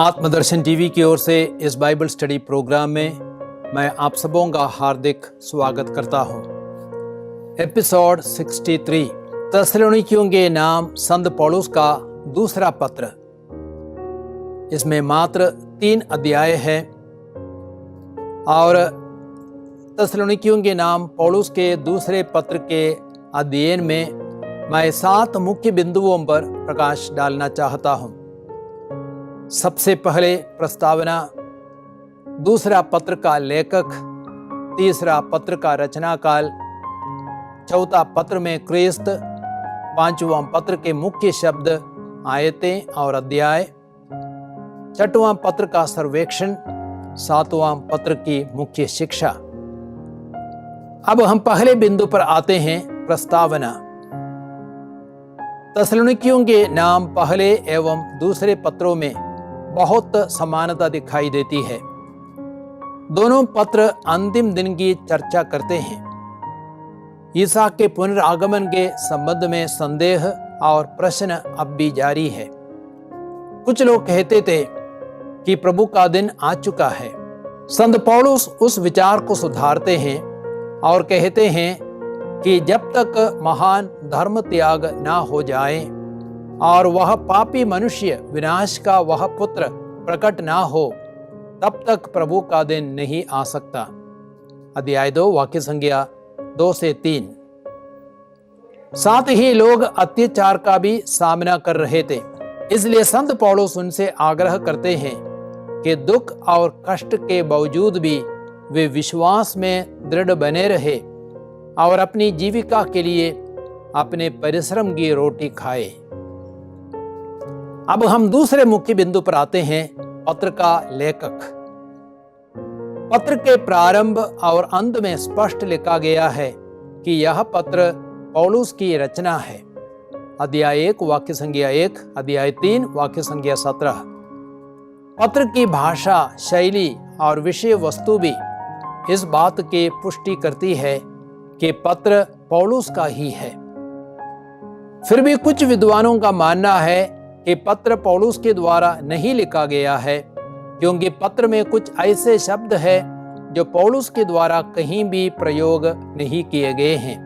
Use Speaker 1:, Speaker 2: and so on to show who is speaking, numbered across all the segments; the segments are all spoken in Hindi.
Speaker 1: आत्मदर्शन टीवी की ओर से इस बाइबल स्टडी प्रोग्राम में मैं आप सबों का हार्दिक स्वागत करता हूं। एपिसोड 63 थिस्सलुनीकियों के नाम संत पौलुस का दूसरा पत्र। इसमें मात्र 3 अध्याय है और थिस्सलुनीकियों के नाम पौलुस के दूसरे पत्र के अध्ययन में मैं 7 मुख्य बिंदुओं पर प्रकाश डालना चाहता हूं। सबसे पहले प्रस्तावना, दूसरा पत्र का लेखक, तीसरा पत्र का रचनाकाल, चौथा पत्र में क्रिस्त, पांचवां पत्र के मुख्य शब्द, आयतें और अध्याय, छठवां पत्र का सर्वेक्षण, सातवां पत्र की मुख्य शिक्षा। अब हम पहले बिंदु पर आते हैं, प्रस्तावना। थिस्सलुनीकियों के नाम पहले एवं दूसरे पत्रों में बहुत समानता दिखाई देती है। दोनों पत्र अंतिम दिन की चर्चा करते हैं। ईसा के पुनरागमन के संबंध में संदेह और प्रश्न अब भी जारी है। कुछ लोग कहते थे कि प्रभु का दिन आ चुका है। संत पौलुस उस विचार को सुधारते हैं और कहते हैं कि जब तक महान धर्म त्याग ना हो जाए और वह पापी मनुष्य विनाश का वह पुत्र प्रकट ना हो, तब तक प्रभु का दिन नहीं आ सकता। अध्याय 2 वाक्य संख्या 2 से 3। साथ ही लोग अत्याचार का भी सामना कर रहे थे, इसलिए संत पौलुस उनसे आग्रह करते हैं कि दुख और कष्ट के बावजूद भी वे विश्वास में दृढ़ बने रहे और अपनी जीविका के लिए अपने परिश्रम की रोटी खाए। अब हम दूसरे मुख्य बिंदु पर आते हैं, पत्र का लेखक। पत्र के प्रारंभ और अंत में स्पष्ट लिखा गया है कि यह पत्र पौलुस की रचना है। अध्याय 1 वाक्य संख्या 1, अध्याय 3 वाक्य संख्या 17। पत्र की भाषा, शैली और विषय वस्तु भी इस बात की पुष्टि करती है कि पत्र पौलुस का ही है। फिर भी कुछ विद्वानों का मानना है कि पत्र पौलुस के द्वारा नहीं लिखा गया है, क्योंकि पत्र में कुछ ऐसे शब्द हैं जो पौलुस के द्वारा कहीं भी प्रयोग नहीं किए गए हैं।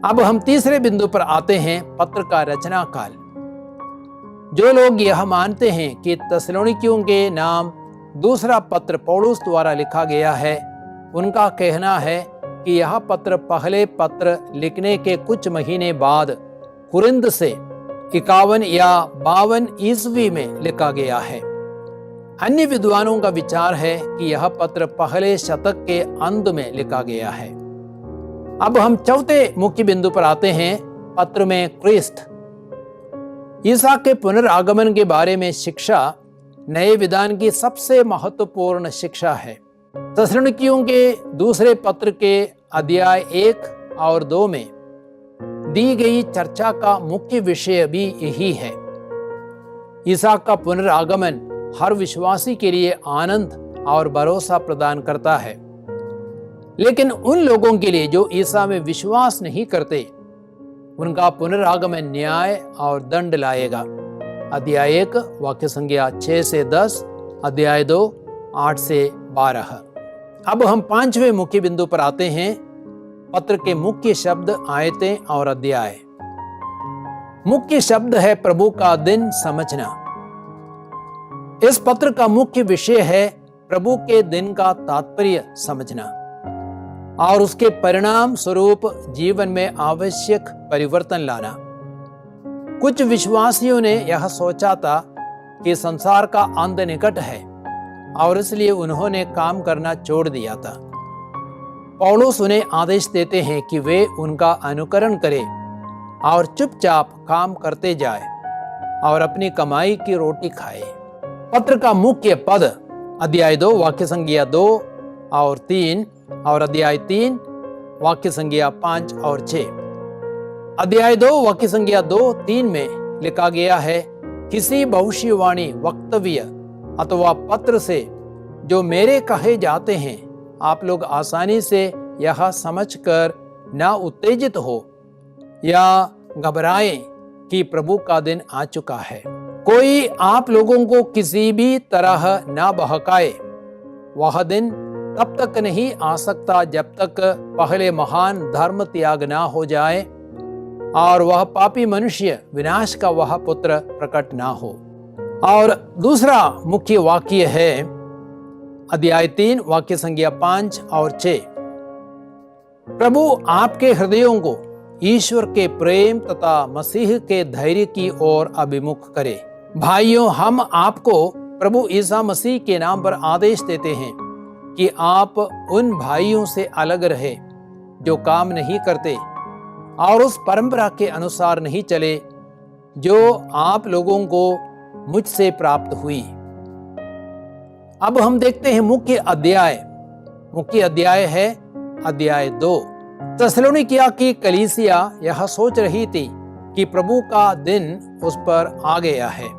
Speaker 1: अब हम तीसरे बिंदु पर आते हैं, पत्र का रचना काल। जो लोग यह मानते हैं कि थिस्सलुनीकियों के नाम दूसरा पत्र पौलुस द्वारा लिखा गया है, उनका कहना है कि यह पत्र पहले पत्र लिखने के कुछ महीने बाद कुरिन्थ से 51 या 52 ईस्वी में लिखा गया है। अन्य विद्वानों का विचार है कि यह पत्र पहले शतक के अंत में लिखा गया है। अब हम चौथे मुख्य बिंदु पर आते हैं, पत्र में क्रिस्त। ईसा के पुनरागमन के बारे में शिक्षा नए विधान की सबसे महत्वपूर्ण शिक्षा है। थिस्सलुनीकियों के दूसरे पत्र के अध्याय 1 और 2 में दी गई चर्चा का मुख्य विषय भी यही है। ईसा का पुनरागमन हर विश्वासी के लिए आनंद और भरोसा प्रदान करता है, लेकिन उन लोगों के लिए जो ईसा में विश्वास नहीं करते, उनका पुनरागमन न्याय और दंड लाएगा। अध्याय 1 वाक्य संख्या 6 से 10, अध्याय 2 8 से 12। अब हम 5वें मुख्य बिंदु पर आते हैं, पत्र के मुख्य शब्द, आयतें और अध्याय। मुख्य शब्द है प्रभु का दिन समझना। इस पत्र का मुख्य विषय है प्रभु के दिन का तात्पर्य समझना और उसके परिणाम स्वरूप जीवन में आवश्यक परिवर्तन लाना। कुछ विश्वासियों ने यह सोचा था कि संसार का अंत निकट है और इसलिए उन्होंने काम करना छोड़ दिया था। पौलुस उन्हें आदेश देते हैं कि वे उनका अनुकरण करें और चुपचाप काम करते जाए और अपनी कमाई की रोटी खाए। पत्र का मुख्य पद, अध्याय 2 वाक्य संख्या 2 और 3 और अध्याय 3 वाक्य संख्या 5 और 6। अध्याय 2 वाक्य संख्या 2-3 में लिखा गया है, किसी भविष्यवाणी, वक्तव्य अथवा पत्र से जो मेरे कहे जाते हैं, आप लोग आसानी से यह समझकर ना उत्तेजित हो या घबराएं कि प्रभु का दिन आ चुका है। कोई आप लोगों को किसी भी तरह ना बहकाए। वह दिन तब तक नहीं आ सकता जब तक पहले महान धर्म त्याग ना हो जाए और वह पापी मनुष्य विनाश का वह पुत्र प्रकट ना हो। और दूसरा मुख्य वाक्य है अध्याय 3 वाक्य संख्या 5 और 6। प्रभु आपके हृदयों को ईश्वर के प्रेम तथा मसीह के धैर्य की ओर अभिमुख करे। भाइयों, हम आपको प्रभु ईसा मसीह के नाम पर आदेश देते हैं कि आप उन भाइयों से अलग रहे जो काम नहीं करते और उस परंपरा के अनुसार नहीं चले जो आप लोगों को मुझसे प्राप्त हुई। अब हम देखते हैं मुख्य अध्याय है अध्याय 2। थिस्सलुनीकिया की कलीसिया यह सोच रही थी कि प्रभु का दिन उस पर आ गया है।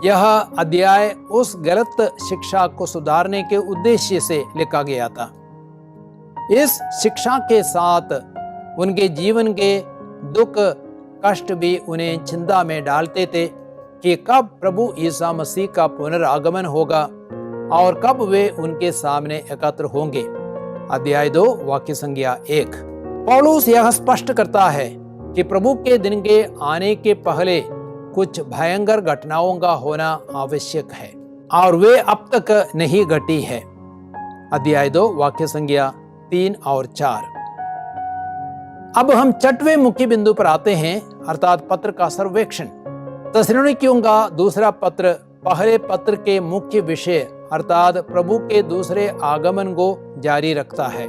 Speaker 1: यह अध्याय उस गलत शिक्षा को सुधारने के उद्देश्य से लिखा गया था। इस शिक्षा के साथ उनके जीवन के दुख कष्ट भी उन्हें चिंता में डालते थे कि कब प्रभु ईसा मसीह का पुनरागमन होगा और कब वे उनके सामने एकत्र होंगे। अध्याय 2 वाक्य संख्या 1। पौलुस यह स्पष्ट करता है कि प्रभु के दिन के आने के पहले कुछ भयंकर घटनाओं का होना आवश्यक है और वे अब तक नहीं घटी है। अध्याय 2 वाक्य संख्या 3 और 4। अब हम 6वें मुख्य बिंदु पर आते हैं, अर्थात पत्र का सर्वेक्षण। थिस्सलुनीकियों का दूसरा पत्र पहले पत्र के मुख्य विषय अर्थात प्रभु के दूसरे आगमन को जारी रखता है।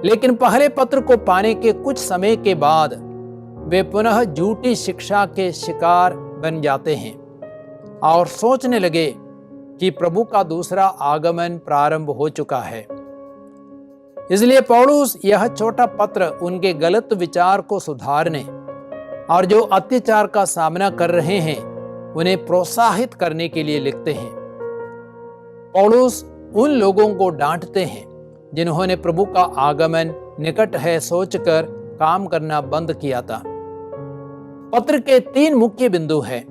Speaker 1: लेकिन पहले पत्र को पाने के कुछ समय के बाद वे पुनः झूठी शिक्षा के शिकार बन जाते हैं और सोचने लगे कि प्रभु का दूसरा आगमन प्रारंभ हो चुका है। इसलिए पौलुस यह छोटा पत्र उनके गलत विचार को सुधारने और जो अत्याचार का सामना कर रहे हैं उन्हें प्रोत्साहित करने के लिए लिखते हैं। पौलुस उन लोगों को डांटते हैं जिन्होंने प्रभु का आगमन निकट है सोचकर काम करना बंद किया था। पत्र के 3 मुख्य बिंदु हैं।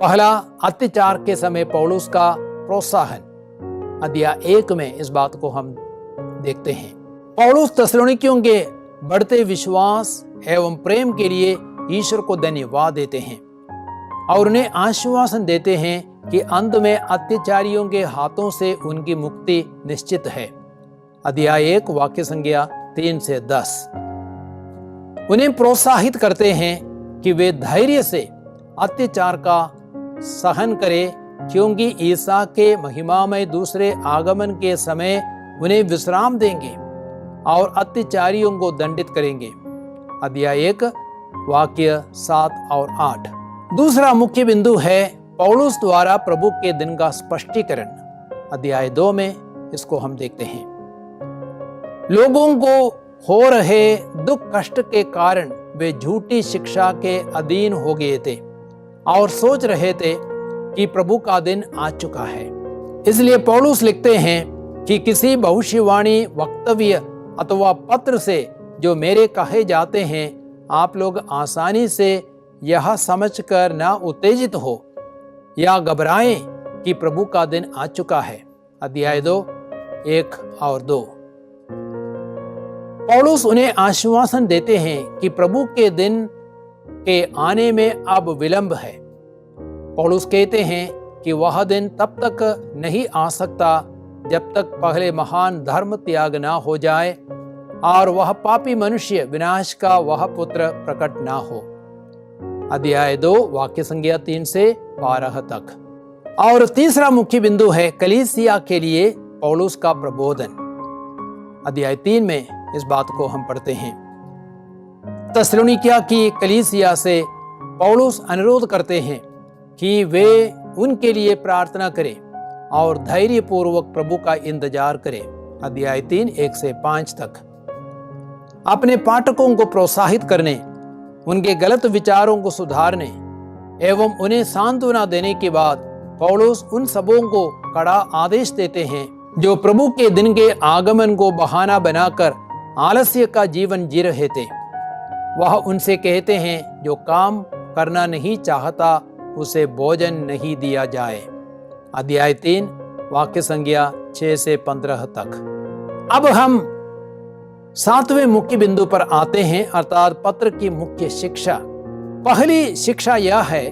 Speaker 1: पहला, अत्याचार के समय पौलुस का प्रोत्साहन। अध्याय 1 में इस बात को हम देखते हैं। पौलुस थिस्सलुनीकियों के बढ़ते विश्वास एवं प्रेम के लिए ईश्वर को धन्यवाद देते हैं और उन्हें आश्वासन देते हैं कि अंत में अत्याचारियों के हाथों से उनकी मुक्ति निश्चित है। अध्याय 1 वाक्य संख्या 3 से 10। उन्हें प्रोत्साहित करते हैं कि वे धैर्य से अत्याचार का सहन करें, क्योंकि ईसा के महिमामय दूसरे आगमन के समय उन्हें विश्राम देंगे और अत्याचारियों को दंडित करेंगे। अध्याय 1 वाक्य 7 और 8। दूसरा मुख्य बिंदु है पौलुस द्वारा प्रभु के दिन का स्पष्टीकरण। अध्याय 2 में इसको हम देखते हैं। लोगों को हो रहे दुख कष्ट के कारण वे झूठी शिक्षा के अधीन हो गए थे और सोच रहे थे कि प्रभु का दिन आ चुका है। इसलिए पौलुस लिखते हैं कि किसी भविष्यवाणी वक्तव्य अथवा पत्र से जो मेरे कहे जाते हैं आप लोग आसानी से यह समझकर ना उत्तेजित हो या घबराएं कि प्रभु का दिन आ चुका है। अध्याय 2 1 और 2। पौलुस उन्हें आश्वासन देते हैं कि प्रभु के दिन के आने में अब विलंब है। पौलुस कहते हैं कि वह दिन तब तक नहीं आ सकता जब तक पहले महान धर्म त्याग ना हो जाए और वह पापी मनुष्य विनाश का वह पुत्र प्रकट ना हो। अध्याय 2 वाक्य संख्या 3 से 12 तक। और तीसरा मुख्य बिंदु है कलीसिया के लिए पौलुस का प्रबोधन। अध्याय 3 में इस बात को हम पढ़ते हैं। थिस्सलुनीकिया की कलीसिया से पौलुस अनुरोध करते हैं कि वे उनके लिए प्रार्थना करें और धैर्य पूर्वक प्रभु का इंतजार करें। अध्याय 3 1 से 5 तक। अपने पाठकों को प्रोत्साहित करने, उनके गलत विचारों को सुधारने एवं उन्हें सांत्वना देने के बाद पौलुस उन सबों को कड़ा आदेश देते हैं जो प्रभु के दिन के आगमन को बहाना बनाकर आलस्य का जीवन जी रहे थे। वह उनसे कहते हैं जो काम करना नहीं चाहता उसे भोजन नहीं दिया जाए। अध्याय 3 वाक्य संज्ञा 6 से 15 तक। अब हम 7वें मुख्य बिंदु पर आते हैं, अर्थात पत्र की मुख्य शिक्षा। पहली शिक्षा यह है,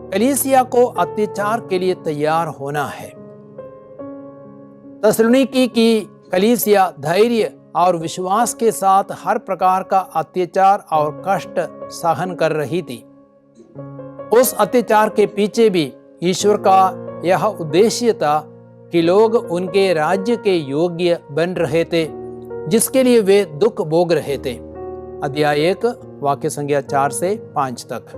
Speaker 1: कलीसिया को अत्याचार के लिए तैयार होना है। थिस्सलुनीकि की कलीसिया धैर्य और विश्वास के साथ हर प्रकार का अत्याचार और कष्ट सहन कर रही थी। उस अत्याचार के पीछे भी ईश्वर का यह उद्देश्य था कि लोग उनके राज्य के योग्य बन रहे थे, जिसके लिए वे दुख भोग रहे थे। अध्याय 1 वाक्य संज्ञा 4 से 5 तक।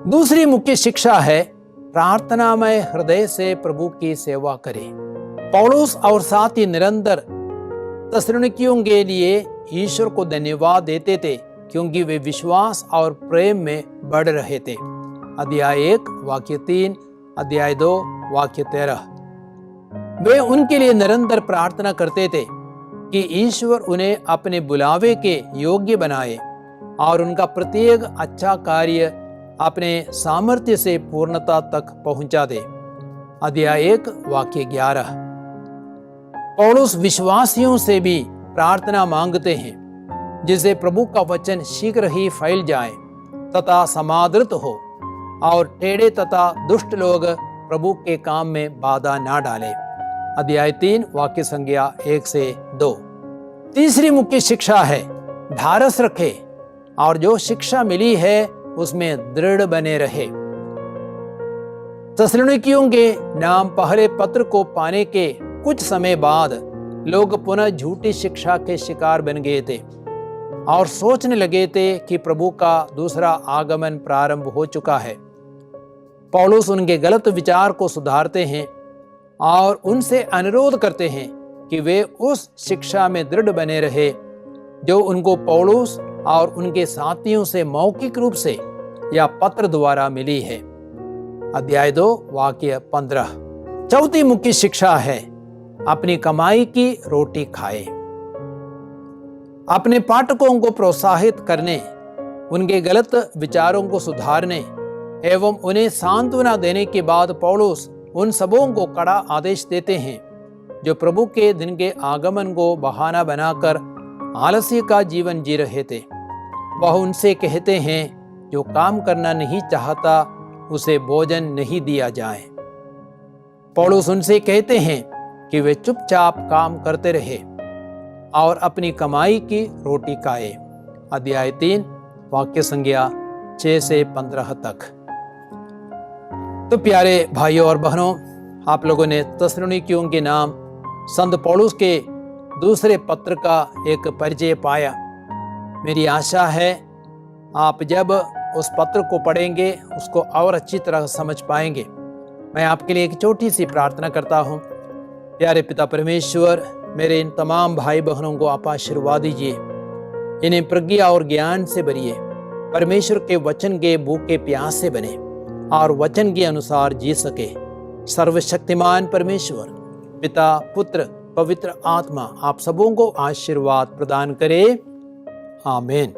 Speaker 1: दूसरी मुख्य शिक्षा है, प्रार्थनामय हृदय से प्रभु की सेवा करें। पौलुस और साथी निरंतर थिस्सलुनीकियों के लिए ईश्वर को धन्यवाद देते थे, क्योंकि वे विश्वास और प्रेम में बढ़ रहे थे। अध्याय 1 वाक्य 3, अध्याय 2 वाक्य 13। वे उनके लिए निरंतर प्रार्थना करते थे कि ईश्वर उन्हें अपने बुलावे के योग्य बनाए और उनका प्रत्येक अच्छा कार्य अपने सामर्थ्य से पूर्णता तक पहुंचा दे। अध्याय 1 वाक्य 11। पौलुस विश्वासियों से भी प्रार्थना मांगते हैं, जिससे प्रभु का वचन शीघ्र ही फैल जाए तथा समादृत हो और टेढ़े तथा दुष्ट लोग प्रभु के काम में बाधा ना डालें। अध्याय 3 वाक्य संज्ञा 1 से 2। तीसरी मुख्य शिक्षा है, ढारस रखे और जो शिक्षा मिली है उसमें दृढ़ बने रहे। थिस्सलुनीकियों के नाम पहले पत्र को पाने के कुछ समय बाद लोग पुनः झूठी शिक्षा के शिकार बन गए थे और सोचने लगे थे कि प्रभु का दूसरा आगमन प्रारंभ हो चुका है। पौलुस उनके गलत विचार को सुधारते हैं और उनसे अनुरोध करते हैं कि वे उस शिक्षा में दृढ़ बने रहे जो उनको पौलुस और उनके साथियों से मौखिक रूप से या पत्र द्वारा मिली है। अध्याय 2 वाक्य 15। चौथी मुख्य शिक्षा है, अपनी कमाई की रोटी खाए। अपने पाठकों को प्रोत्साहित करने, उनके गलत विचारों को सुधारने एवं उन्हें सांत्वना देने के बाद पौलुस उन सबों को कड़ा आदेश देते हैं जो प्रभु के दिन के आगमन को बहाना बनाकर आलस्य का जीवन जी रहे थे। वह उनसे कहते हैं, जो काम करना नहीं चाहता उसे भोजन नहीं दिया जाए। पौलुस उनसे कहते हैं कि वे चुपचाप काम करते रहे और अपनी कमाई की रोटी खाए। अध्याय 3 वाक्य संज्ञा 6 से 15 तक। तो प्यारे भाइयों और बहनों, आप लोगों ने थिस्सलुनीकियों के नाम संत पौलुस के दूसरे पत्र का एक परिचय पाया। मेरी आशा है आप जब उस पत्र को पढ़ेंगे उसको और अच्छी तरह समझ पाएंगे। मैं आपके लिए एक छोटी सी प्रार्थना करता हूँ। प्यारे पिता परमेश्वर, मेरे इन तमाम भाई बहनों को आप आशीर्वाद दीजिए, इन्हें प्रज्ञा और ज्ञान से भरिए, परमेश्वर के वचन के भूखे प्यास से बने और वचन के अनुसार जी सके। सर्वशक्तिमान परमेश्वर पिता, पुत्र, पवित्र आत्मा आप सबों को आशीर्वाद प्रदान करे। आमीन।